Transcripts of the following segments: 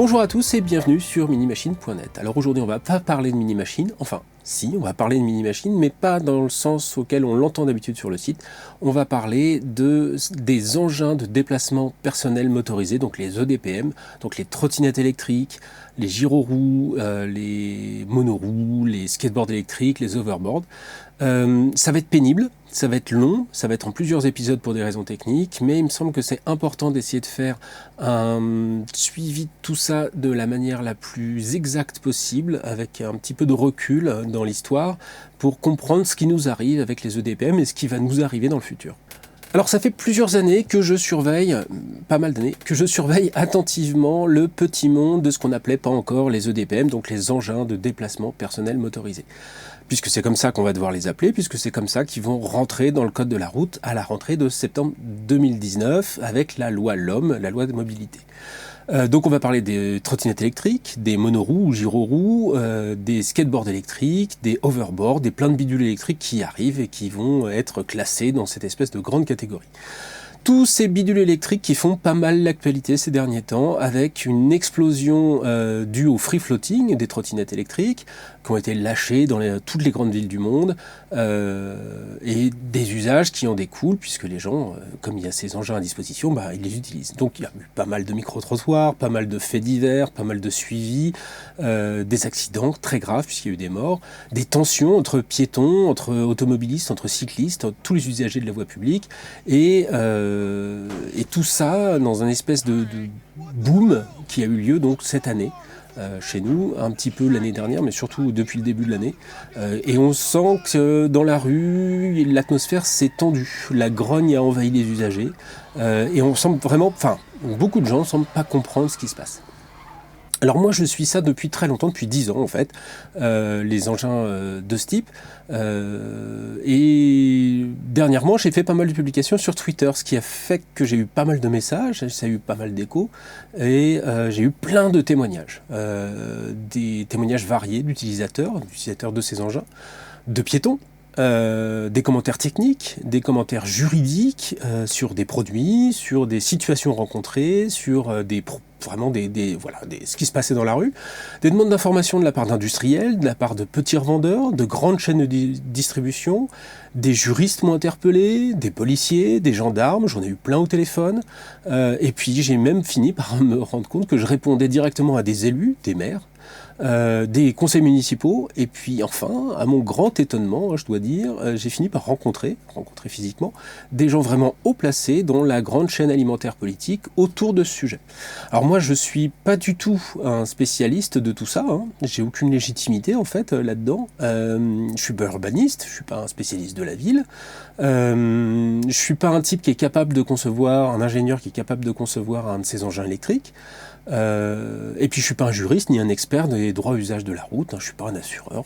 Bonjour à tous et bienvenue sur minimachine.net. Alors aujourd'hui on va pas parler de mini-machine, enfin si, on va parler de mini-machine, mais pas dans le sens auquel on l'entend d'habitude sur le site. On va parler des engins de déplacement personnel motorisé, donc les EDPM, donc les trottinettes électriques, les gyroroues, les monoroues, les skateboards électriques, les overboards. Ça va être pénible, ça va être long, ça va être en plusieurs épisodes pour des raisons techniques, mais il me semble que c'est important d'essayer de faire un suivi de tout ça de la manière la plus exacte possible, avec un petit peu de recul dans l'histoire, pour comprendre ce qui nous arrive avec les EDPM et ce qui va nous arriver dans le futur. Alors ça fait plusieurs années que je surveille, pas mal d'années, que je surveille attentivement le petit monde de ce qu'on n'appelait pas encore les EDPM, donc les engins de déplacement personnel motorisé. Puisque c'est comme ça qu'on va devoir les appeler, puisque c'est comme ça qu'ils vont rentrer dans le code de la route à la rentrée de septembre 2019 avec la loi LOM, la loi de mobilité. Donc on va parler des trottinettes électriques, des monoroues ou gyroroues, des skateboards électriques, des overboards, des plein de bidules électriques qui arrivent et qui vont être classés dans cette espèce de grande catégorie. Tous ces bidules électriques qui font pas mal l'actualité ces derniers temps, avec une explosion due au free floating des trottinettes électriques qui ont été lâchées dans toutes les grandes villes du monde, et des usages qui en découlent, puisque les gens, comme il y a ces engins à disposition, ils les utilisent. Donc il y a eu pas mal de micro-trottoirs, pas mal de faits divers, pas mal de suivis, des accidents très graves puisqu'il y a eu des morts, des tensions entre piétons, entre automobilistes, entre cyclistes, entre tous les usagers de la voie publique, et tout ça dans un espèce de boom qui a eu lieu donc cette année chez nous, un petit peu l'année dernière, mais surtout depuis le début de l'année. Et on sent que dans la rue, l'atmosphère s'est tendue. La grogne a envahi les usagers. Et on semble vraiment, beaucoup de gens ne semblent pas comprendre ce qui se passe. Alors moi je suis ça depuis très longtemps, depuis 10 ans en fait, les engins de ce type, et dernièrement j'ai fait pas mal de publications sur Twitter, ce qui a fait que j'ai eu pas mal de messages, ça a eu pas mal d'échos, et j'ai eu plein de témoignages, des témoignages variés d'utilisateurs de ces engins, de piétons, des commentaires techniques, des commentaires juridiques sur des produits, sur des situations rencontrées, sur ce qui se passait dans la rue, des demandes d'informations de la part d'industriels, de la part de petits revendeurs, de grandes chaînes de distribution, des juristes m'ont interpellé, des policiers, des gendarmes, j'en ai eu plein au téléphone, et puis j'ai même fini par me rendre compte que je répondais directement à des élus, des maires, des conseils municipaux, et puis enfin, à mon grand étonnement, je dois dire, j'ai fini par rencontrer physiquement, des gens vraiment haut placés dans la grande chaîne alimentaire politique autour de ce sujet. Alors moi, je suis pas du tout un spécialiste de tout ça, j'ai aucune légitimité en fait là-dedans, je suis pas urbaniste, je suis pas un spécialiste de la ville, je suis pas un type qui est capable de concevoir, un ingénieur qui est capable de concevoir un de ces engins électriques, et puis je suis pas un juriste ni un expert des droits et usages de la route, je suis pas un assureur,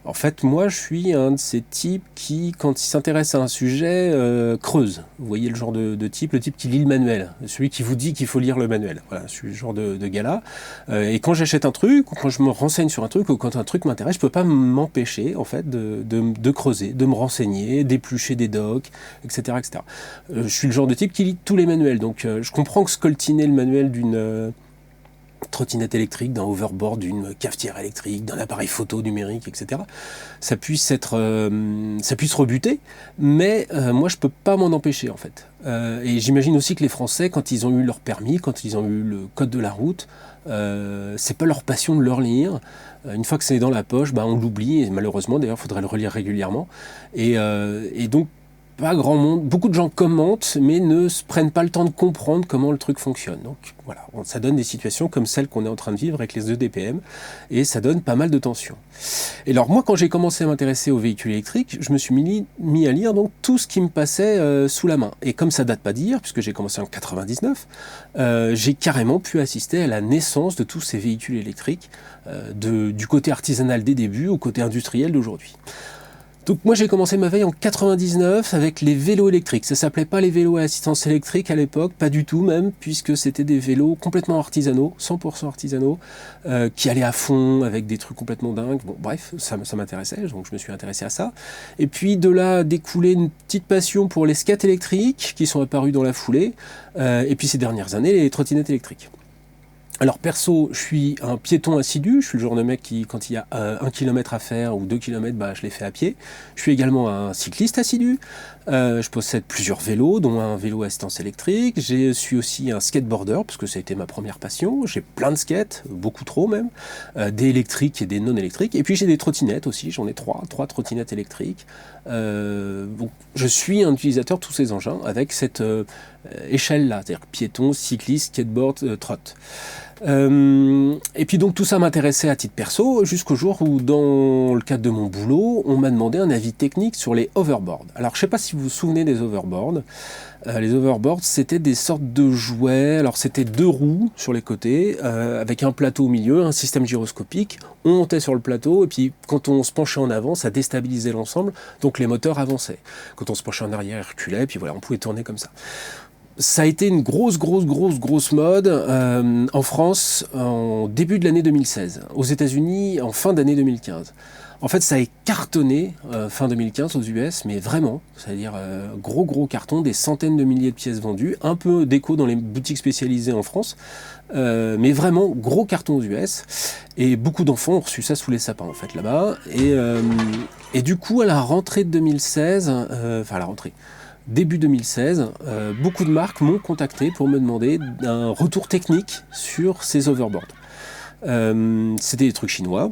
en fait moi je suis un de ces types qui, quand il s'intéresse à un sujet, creuse. Vous voyez le genre de type, le type qui lit le manuel, celui qui vous dit qu'il faut lire le manuel. Voilà, je suis le genre de gars-là. Et quand j'achète un truc, ou quand je me renseigne sur un truc, ou quand un truc m'intéresse, je peux pas m'empêcher en fait de creuser, de me renseigner, d'éplucher des docs, etc. etc. Je suis le genre de type qui lit tous les manuels, donc je comprends que scoltiner le manuel d'une trottinette électrique, d'un overboard, d'une cafetière électrique, d'un appareil photo numérique, etc. Ça puisse rebuter, mais moi je peux pas m'en empêcher en fait. Et j'imagine aussi que les Français, quand ils ont eu leur permis, quand ils ont eu le code de la route, c'est pas leur passion de le relire. Une fois que c'est dans la poche, on l'oublie, et malheureusement d'ailleurs il faudrait le relire régulièrement. Et donc pas grand monde, beaucoup de gens commentent, mais ne se prennent pas le temps de comprendre comment le truc fonctionne. Donc voilà, ça donne des situations comme celle qu'on est en train de vivre avec les EDPM, et ça donne pas mal de tensions. Et alors moi, quand j'ai commencé à m'intéresser aux véhicules électriques, je me suis mis à lire donc tout ce qui me passait sous la main. Et comme ça date pas d'hier, puisque j'ai commencé en 99, j'ai carrément pu assister à la naissance de tous ces véhicules électriques, du côté artisanal des débuts au côté industriel d'aujourd'hui. Donc moi j'ai commencé ma veille en 99 avec les vélos électriques. Ça s'appelait pas les vélos à assistance électrique à l'époque, pas du tout même, puisque c'était des vélos complètement artisanaux, 100% artisanaux, qui allaient à fond avec des trucs complètement dingues. Bon bref, ça m'intéressait, donc je me suis intéressé à ça. Et puis de là découlait une petite passion pour les skates électriques qui sont apparus dans la foulée, et puis ces dernières années les trottinettes électriques. Alors perso, je suis un piéton assidu, je suis le genre de mec qui, quand il y a 1 kilomètre à faire ou 2 kilomètres, je les fais à pied. Je suis également un cycliste assidu, je possède plusieurs vélos, dont un vélo à assistance électrique. Je suis aussi un skateboarder, parce que ça a été ma première passion. J'ai plein de skates, beaucoup trop même, des électriques et des non électriques. Et puis j'ai des trottinettes aussi, j'en ai trois trottinettes électriques. Donc, je suis un utilisateur de tous ces engins avec cette échelle-là, c'est-à-dire piéton, cycliste, skateboard, trotte. Et puis donc tout ça m'intéressait à titre perso jusqu'au jour où dans le cadre de mon boulot on m'a demandé un avis technique sur les hoverboards. Alors je sais pas si vous vous souvenez des hoverboards. Les hoverboards c'était des sortes de jouets, alors c'était 2 roues sur les côtés avec un plateau au milieu, un système gyroscopique, on montait sur le plateau et puis quand on se penchait en avant ça déstabilisait l'ensemble donc les moteurs avançaient. Quand on se penchait en arrière ils reculaient et puis voilà on pouvait tourner comme ça. Ça a été une grosse mode en France en début de l'année 2016, aux États-Unis en fin d'année 2015. En fait, ça a cartonné fin 2015 aux US, mais vraiment, c'est-à-dire gros carton, des centaines de milliers de pièces vendues, un peu d'écho dans les boutiques spécialisées en France, mais vraiment gros carton aux US. Et beaucoup d'enfants ont reçu ça sous les sapins en fait là-bas. Et du coup, à la rentrée de 2016, enfin à la rentrée. Début 2016, beaucoup de marques m'ont contacté pour me demander un retour technique sur ces hoverboards. C'était des trucs chinois.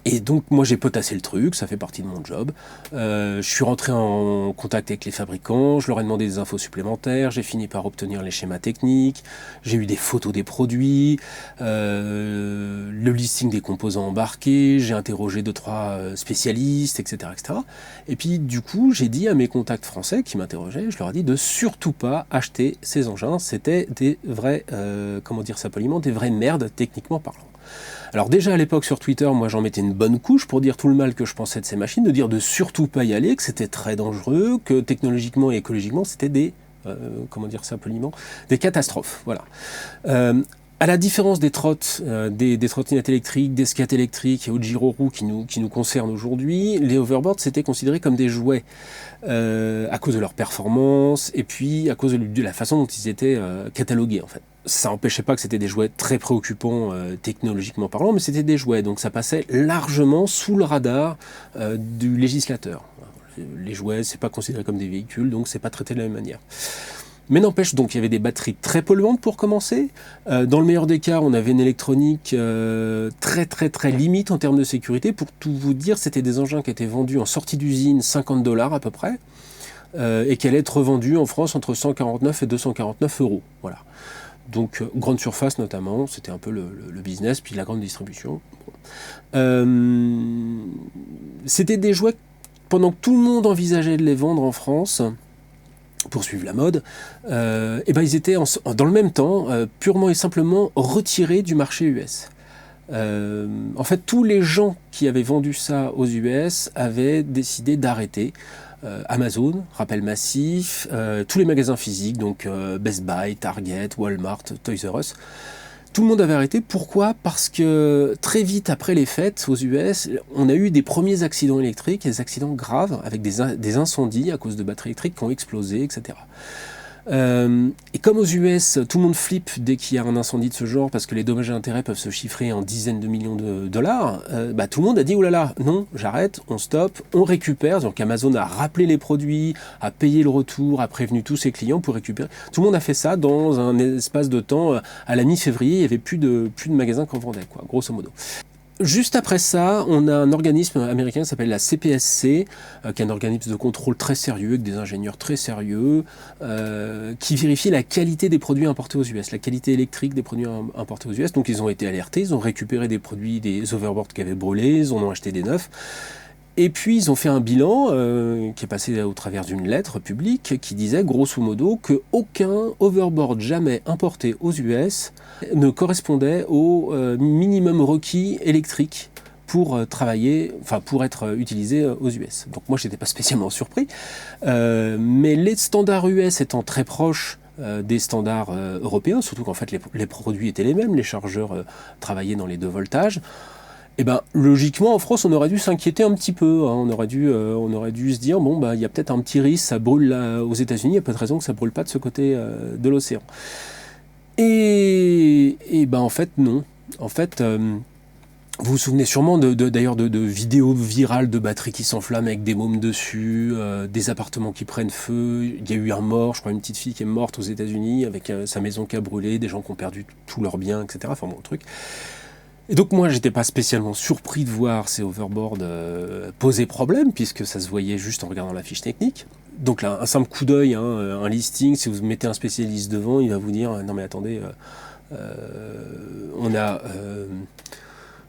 Et donc moi j'ai potassé le truc, ça fait partie de mon job. Je suis rentré en contact avec les fabricants, je leur ai demandé des infos supplémentaires, j'ai fini par obtenir les schémas techniques, j'ai eu des photos des produits, le listing des composants embarqués, j'ai interrogé 2-3 spécialistes, etc., etc. Et puis du coup j'ai dit à mes contacts français qui m'interrogeaient, je leur ai dit de surtout pas acheter ces engins, c'était des vrais, comment dire ça poliment, des vraies merdes techniquement parlant. Alors déjà à l'époque sur Twitter, moi j'en mettais une bonne couche pour dire tout le mal que je pensais de ces machines, de dire de surtout pas y aller, que c'était très dangereux, que technologiquement et écologiquement c'était des, comment dire ça poliment, des catastrophes. Voilà. À la différence des trottes, des trottinettes électriques, des skates électriques et autres gyro-roues qui nous concernent aujourd'hui, les hoverboards c'était considéré comme des jouets à cause de leur performance et puis à cause de la façon dont ils étaient catalogués en fait. Ça n'empêchait pas que c'était des jouets très préoccupants technologiquement parlant, mais c'était des jouets, donc ça passait largement sous le radar du législateur. Les jouets, c'est pas considéré comme des véhicules, donc c'est pas traité de la même manière. Mais n'empêche, donc il y avait des batteries très polluantes pour commencer. Dans le meilleur des cas, on avait une électronique très limite en termes de sécurité. Pour tout vous dire, c'était des engins qui étaient vendus en sortie d'usine $50 à peu près, et qui allaient être revendus en France entre 149 et 249 €. Voilà. Donc grande surface notamment, c'était un peu le business, puis la grande distribution. C'était des jouets, pendant que tout le monde envisageait de les vendre en France, pour suivre la mode, et ben ils étaient dans le même temps purement et simplement retirés du marché US. En fait, tous les gens qui avaient vendu ça aux US avaient décidé d'arrêter. Amazon, rappel massif, tous les magasins physiques, donc Best Buy, Target, Walmart, Toys R Us. Tout le monde avait arrêté. Pourquoi ? Parce que très vite après les fêtes aux US, on a eu des premiers accidents électriques, des accidents graves avec des incendies à cause de batteries électriques qui ont explosé, etc. Et comme aux US, tout le monde flippe dès qu'il y a un incendie de ce genre parce que les dommages et intérêts peuvent se chiffrer en dizaines de millions de dollars, tout le monde a dit « Oulala, non, j'arrête, on stoppe, on récupère ». Donc Amazon a rappelé les produits, a payé le retour, a prévenu tous ses clients pour récupérer. Tout le monde a fait ça dans un espace de temps. À la mi-février, il n'y avait plus de magasins qu'on vendait, quoi, grosso modo. Juste après ça, on a un organisme américain qui s'appelle la CPSC, qui est un organisme de contrôle très sérieux, avec des ingénieurs très sérieux, qui vérifie la qualité des produits importés aux US, la qualité électrique des produits importés aux US. Donc ils ont été alertés, ils ont récupéré des produits, des overboards qui avaient brûlé, ils en ont acheté des neufs. Et puis ils ont fait un bilan qui est passé au travers d'une lettre publique qui disait grosso modo qu'aucun overboard jamais importé aux US ne correspondait au minimum requis électrique pour travailler, enfin pour être utilisé aux US. Donc moi j'étais pas spécialement surpris, mais les standards US étant très proches des standards européens, surtout qu'en fait les produits étaient les mêmes, les chargeurs travaillaient dans les 2 voltages. Eh ben, logiquement, en France, on aurait dû s'inquiéter un petit peu. Hein. On aurait dû se dire, bon, il y a peut-être un petit risque, ça brûle là, aux États-Unis, il n'y a pas de raison que ça brûle pas de ce côté de l'océan. Et ben en fait non. En fait, vous vous souvenez sûrement d'ailleurs de vidéos virales de batteries qui s'enflamment avec des mômes dessus, des appartements qui prennent feu. Il y a eu un mort, je crois une petite fille qui est morte aux États-Unis avec sa maison qui a brûlé, des gens qui ont perdu tous leurs biens, etc. Enfin bon, le truc. Et donc moi, j'étais pas spécialement surpris de voir ces hoverboards poser problème, puisque ça se voyait juste en regardant la fiche technique. Donc là, un simple coup d'œil, un listing, si vous mettez un spécialiste devant, il va vous dire non mais attendez, on a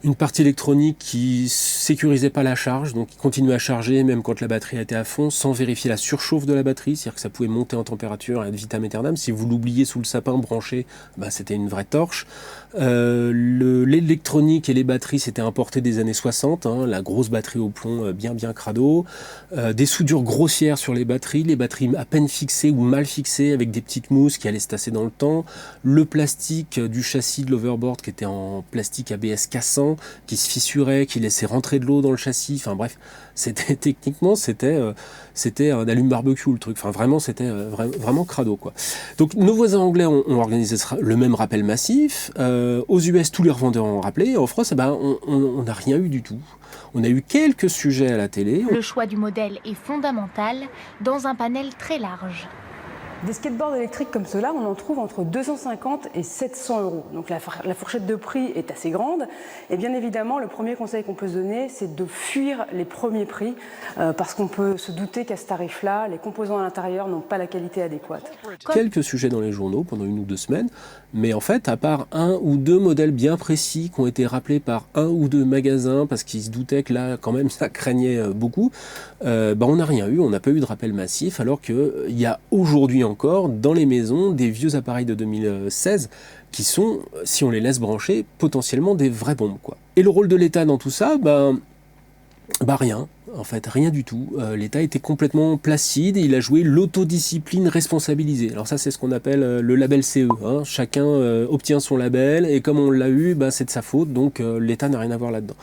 une partie électronique qui sécurisait pas la charge, donc qui continuait à charger même quand la batterie était à fond, sans vérifier la surchauffe de la batterie, c'est-à-dire que ça pouvait monter en température et être vitam aeternam. Si vous l'oubliez sous le sapin branché, bah, c'était une vraie torche. L'électronique et les batteries, c'était importé des années 60, la grosse batterie au plomb bien crado, des soudures grossières sur les batteries à peine fixées ou mal fixées avec des petites mousses qui allaient se tasser dans le temps, le plastique du châssis de l'overboard qui était en plastique ABS cassant, qui se fissurait, qui laissait rentrer de l'eau dans le châssis, enfin bref, techniquement c'était un allume-barbecue le truc, enfin vraiment c'était vraiment crado quoi. Donc nos voisins anglais ont organisé le même rappel massif, aux US tous les revendeurs ont rappelé, et en France on n'a rien eu du tout. On a eu quelques sujets à la télé. Le choix du modèle est fondamental dans un panel très large. Des skateboards électriques comme ceux-là, on en trouve entre 250 et 700 euros. Donc la fourchette de prix est assez grande. Et bien évidemment, le premier conseil qu'on peut se donner, c'est de fuir les premiers prix, parce qu'on peut se douter qu'à ce tarif-là, les composants à l'intérieur n'ont pas la qualité adéquate. Quelques sujets dans les journaux pendant 1 ou 2 semaines, mais en fait, à part 1 ou 2 modèles bien précis qui ont été rappelés par 1 ou 2 magasins, parce qu'ils se doutaient que là, quand même, ça craignait beaucoup, on n'a rien eu, on n'a pas eu de rappel massif, alors qu'il y a aujourd'hui encore dans les maisons des vieux appareils de 2016 qui sont, si on les laisse brancher, potentiellement des vraies bombes, quoi. Et le rôle de l'État dans tout ça, rien, en fait, rien du tout. L'État était complètement placide et il a joué l'autodiscipline responsabilisée. Alors ça, c'est ce qu'on appelle le label CE. Chacun obtient son label et comme on l'a eu, c'est de sa faute, donc l'État n'a rien à voir là-dedans.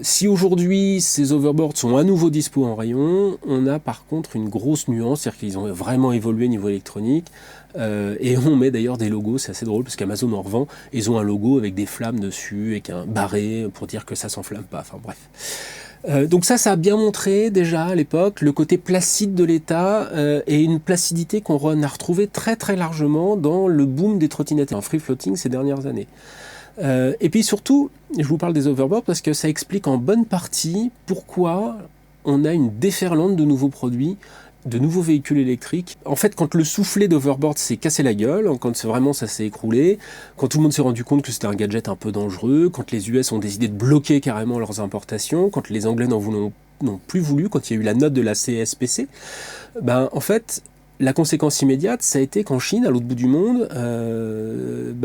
Si aujourd'hui ces overboards sont à nouveau dispo en rayon, on a par contre une grosse nuance, c'est-à-dire qu'ils ont vraiment évolué niveau électronique, et on met d'ailleurs des logos, c'est assez drôle parce qu'Amazon en revend, ils ont un logo avec des flammes dessus, avec un barré pour dire que ça s'enflamme pas, enfin bref. Donc ça a bien montré déjà à l'époque le côté placide de l'État, et une placidité qu'on a retrouvée très très largement dans le boom des trottinettes en free floating ces dernières années. Et puis surtout, je vous parle des overboards parce que ça explique en bonne partie pourquoi on a une déferlante de nouveaux produits, de nouveaux véhicules électriques. En fait, quand le soufflet d'overboard s'est cassé la gueule, quand vraiment ça s'est écroulé, quand tout le monde s'est rendu compte que c'était un gadget un peu dangereux, quand les US ont décidé de bloquer carrément leurs importations, quand les Anglais n'ont plus voulu, quand il y a eu la note de la CSPC, en fait, la conséquence immédiate, ça a été qu'en Chine, à l'autre bout du monde,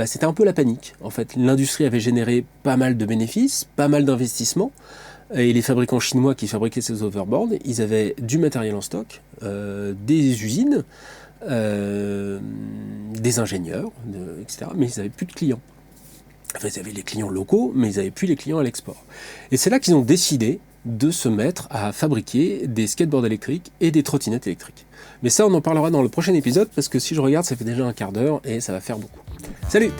c'était un peu la panique. En fait, l'industrie avait généré pas mal de bénéfices, pas mal d'investissements, et les fabricants chinois qui fabriquaient ces overboards, ils avaient du matériel en stock, des usines, des ingénieurs, etc., mais ils n'avaient plus de clients. Enfin, ils avaient les clients locaux, mais ils n'avaient plus les clients à l'export. Et c'est là qu'ils ont décidé de se mettre à fabriquer des skateboards électriques et des trottinettes électriques. Mais ça, on en parlera dans le prochain épisode, parce que si je regarde, ça fait déjà 1/4 d'heure et ça va faire beaucoup. Salut!